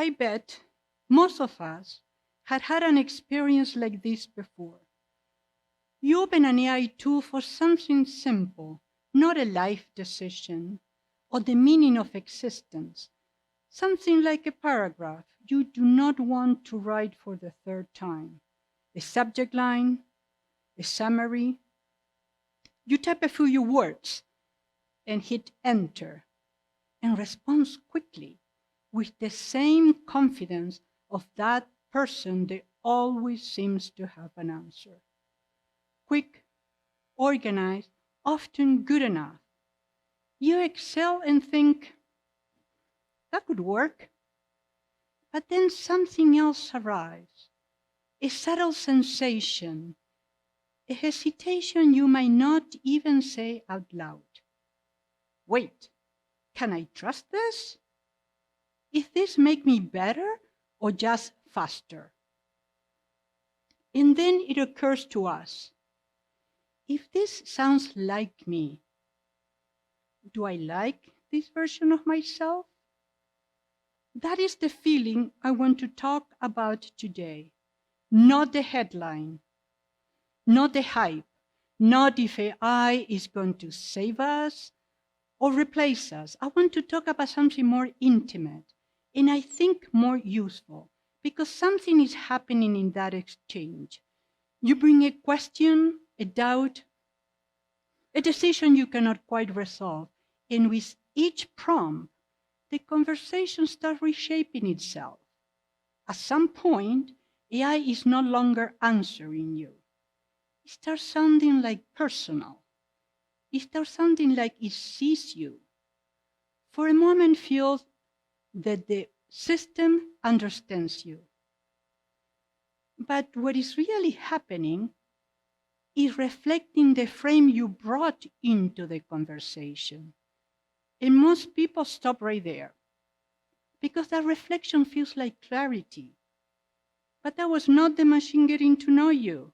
I bet most of us had an experience like this before. You open an AI tool for something simple, not a life decision or the meaning of existence, something like a paragraph you do not want to write for the third time, a subject line, a summary. You type a few words and hit enter and responds quickly with the same confidence of that person that always seems to have an answer. Quick, organized, often good enough. You excel and think, that could work. But then something else arrives, a subtle sensation, a hesitation you might not even say out loud. Wait, can I trust this? Is this make me better or just faster? And then it occurs to us, if this sounds like me, do I like this version of myself? That is the feeling I want to talk about today, not the headline, not the hype, not if AI is going to save us or replace us. I want to talk about something more intimate and I think more useful because something is happening in that exchange. You bring a question, a doubt, a decision you cannot quite resolve, and with each prompt, the conversation starts reshaping itself. At some point, AI is no longer answering you. It starts sounding like personal. It starts sounding like it sees you. For a moment, feels that the system understands you. But what is really happening is reflecting the frame you brought into the conversation. And most people stop right there because that reflection feels like clarity. But that was not the machine getting to know you.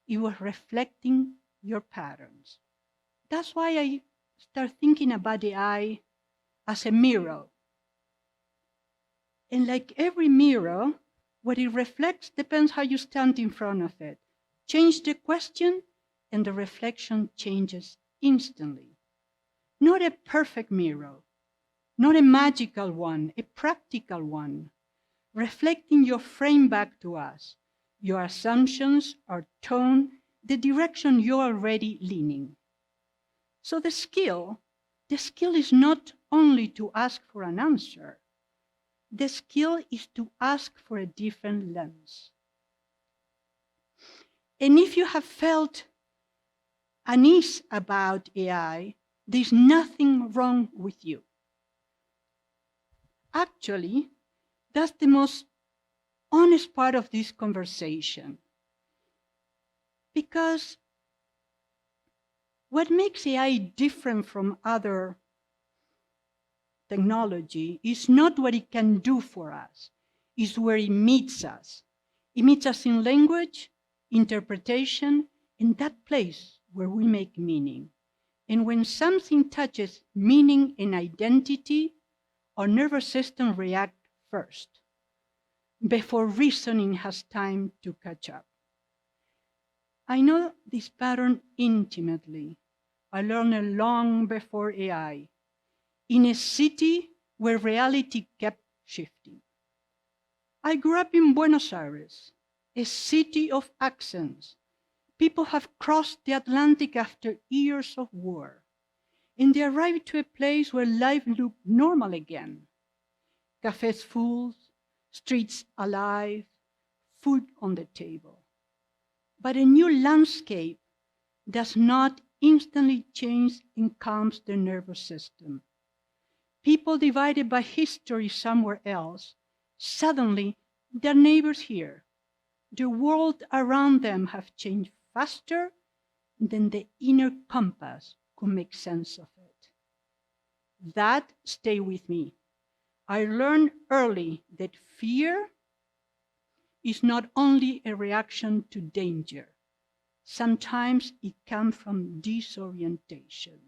It was reflecting your patterns. That's why I start thinking about the eye as a mirror. And like every mirror, what it reflects depends how you stand in front of it. Change the question and the reflection changes instantly. Not a perfect mirror, not a magical one, a practical one, reflecting your frame back to us, your assumptions, our tone, the direction you're already leaning. So the skill is not only to ask for an answer, the skill is to ask for a different lens. And if you have felt unease about AI, there's nothing wrong with you. Actually, that's the most honest part of this conversation. Because what makes AI different from other technology is not what it can do for us, it's where it meets us. It meets us in language, interpretation, in that place where we make meaning. And when something touches meaning and identity, our nervous system reacts first, before reasoning has time to catch up. I know this pattern intimately. I learned it long before AI, in a city where reality kept shifting. I grew up in Buenos Aires, a city of accents. People have crossed the Atlantic after years of war, and they arrived to a place where life looked normal again. Cafes full, streets alive, food on the table. But a new landscape does not instantly change and calms the nervous system. People divided by history somewhere else, suddenly their neighbors here. The world around them have changed faster than the inner compass could make sense of it. That stayed with me. I learned early that fear is not only a reaction to danger. Sometimes it comes from disorientation.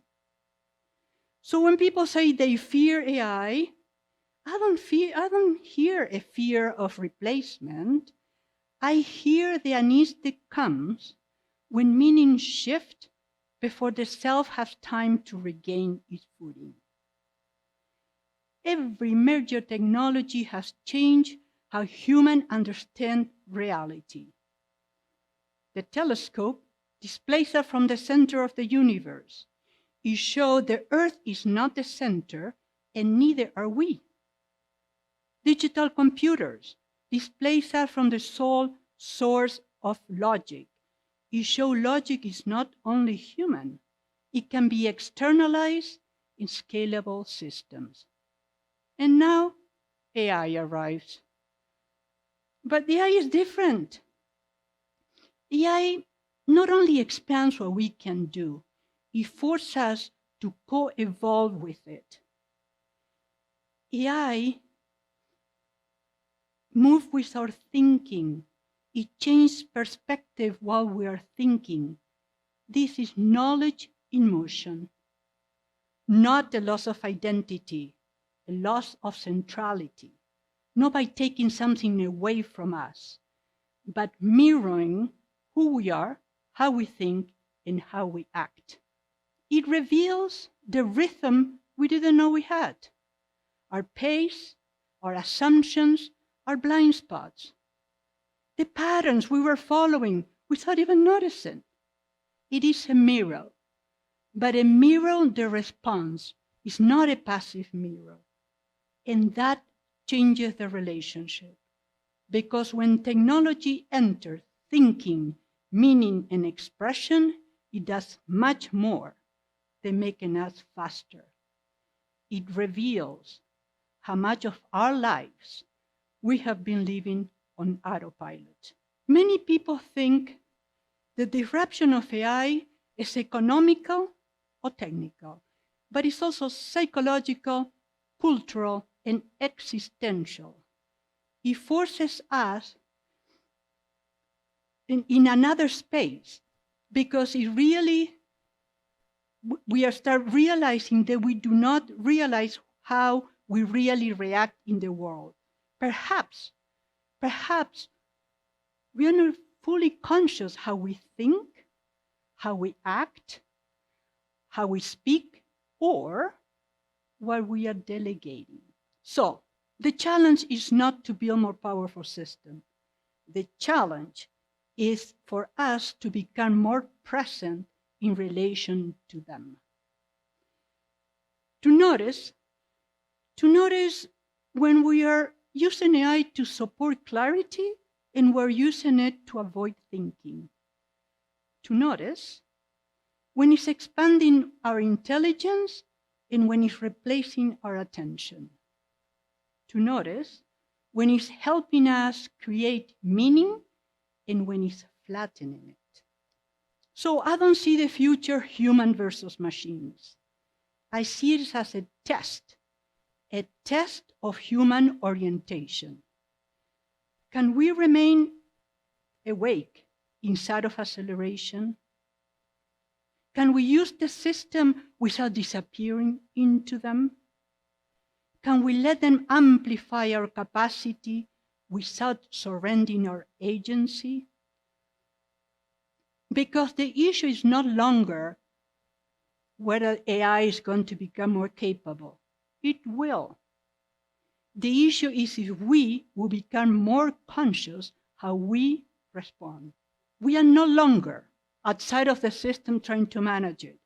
So when people say they fear AI, I don't hear a fear of replacement. I hear the unease that comes when meaning shifts before the self has time to regain its footing. Every major technology has changed how humans understand reality. The telescope displaces us from the center of the universe. It shows the Earth is not the center, and neither are we. Digital computers displace us from the sole source of logic. It shows logic is not only human, it can be externalized in scalable systems. And now AI arrives. But the AI is different. AI not only expands what we can do, it forces us to co-evolve with it. AI moves with our thinking. It changes perspective while we are thinking. This is knowledge in motion, not a loss of identity, a loss of centrality, not by taking something away from us, but mirroring who we are, how we think, and how we act. It reveals the rhythm we didn't know we had, our pace, our assumptions, our blind spots, the patterns we were following without even noticing. It is a mirror, but a mirror that responds is not a passive mirror, and that changes the relationship. Because when technology enters thinking, meaning, and expression, it does much more than making us faster. It reveals how much of our lives we have been living on autopilot. Many people think the disruption of AI is economical or technical, but it's also psychological, cultural, and existential. It forces us in another space because we are start realizing that we do not realize how we really react in the world. Perhaps we are not fully conscious how we think, how we act, how we speak, or what we are delegating. So the challenge is not to build more powerful systems. The challenge is for us to become more present in relation to them. To notice when we are using AI to support clarity and we're using it to avoid thinking. To notice when it's expanding our intelligence and when it's replacing our attention. To notice when it's helping us create meaning and when it's flattening it. So I don't see the future human versus machines. I see it as a test of human orientation. Can we remain awake inside of acceleration? Can we use the system without disappearing into them? Can we let them amplify our capacity without surrendering our agency? Because the issue is no longer whether AI is going to become more capable. It will. The issue is if we will become more conscious how we respond. We are no longer outside of the system trying to manage it.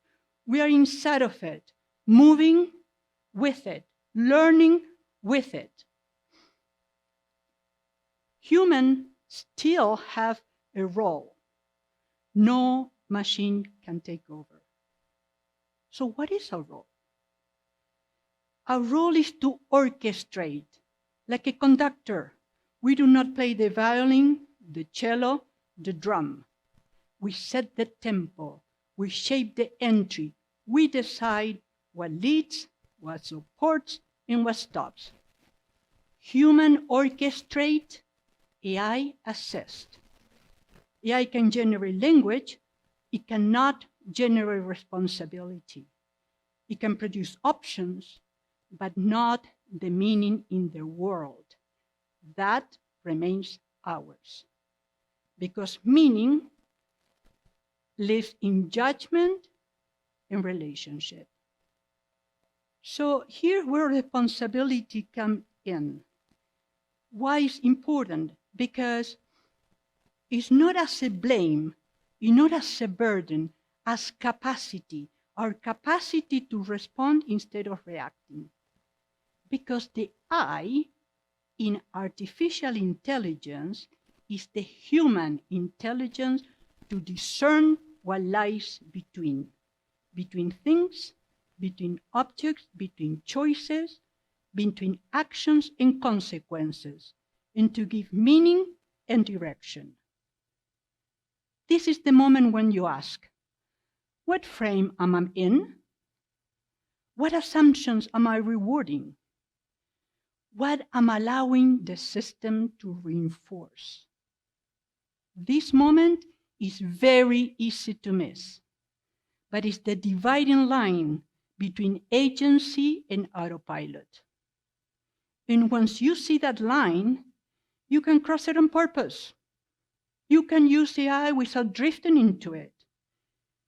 We are inside of it, moving with it, learning with it. Humans still have a role. No machine can take over. So what is our role? Our role is to orchestrate. Like a conductor, we do not play the violin, the cello, the drum. We set the tempo. We shape the entry. We decide what leads, what supports, and what stops. Human orchestrate, AI assist. AI can generate language. It cannot generate responsibility. It can produce options, but not the meaning in the world. That remains ours. Because meaning lives in judgment and relationship. So here where responsibility comes in. Why is important? Because it's not as a blame, it's not as a burden, as capacity, our capacity to respond instead of reacting. Because the I in artificial intelligence is the human intelligence to discern what lies between things, between objects, between choices, between actions and consequences, and to give meaning and direction. This is the moment when you ask, what frame am I in? What assumptions am I rewarding? What am I allowing the system to reinforce? This moment is very easy to miss, but it's the dividing line between agency and autopilot. And once you see that line, you can cross it on purpose. You can use AI without drifting into it.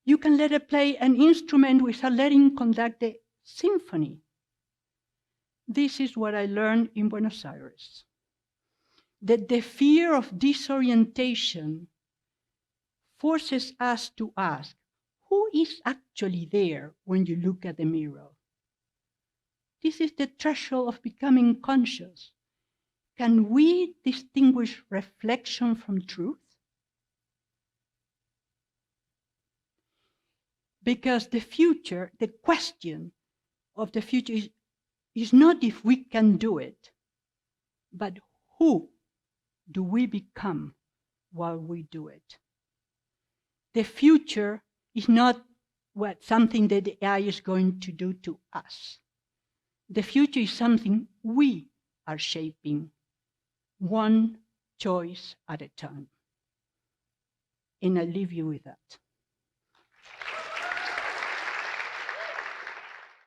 You can let it play an instrument without letting it conduct the symphony. This is what I learned in Buenos Aires. That the fear of disorientation forces us to ask, who is actually there when you look at the mirror? This is the threshold of becoming conscious. Can we distinguish reflection from truth? Because the future, the question of the future is not if we can do it, but who do we become while we do it? The future is not something that the AI is going to do to us. The future is something we are shaping, one choice at a time. And I leave you with that.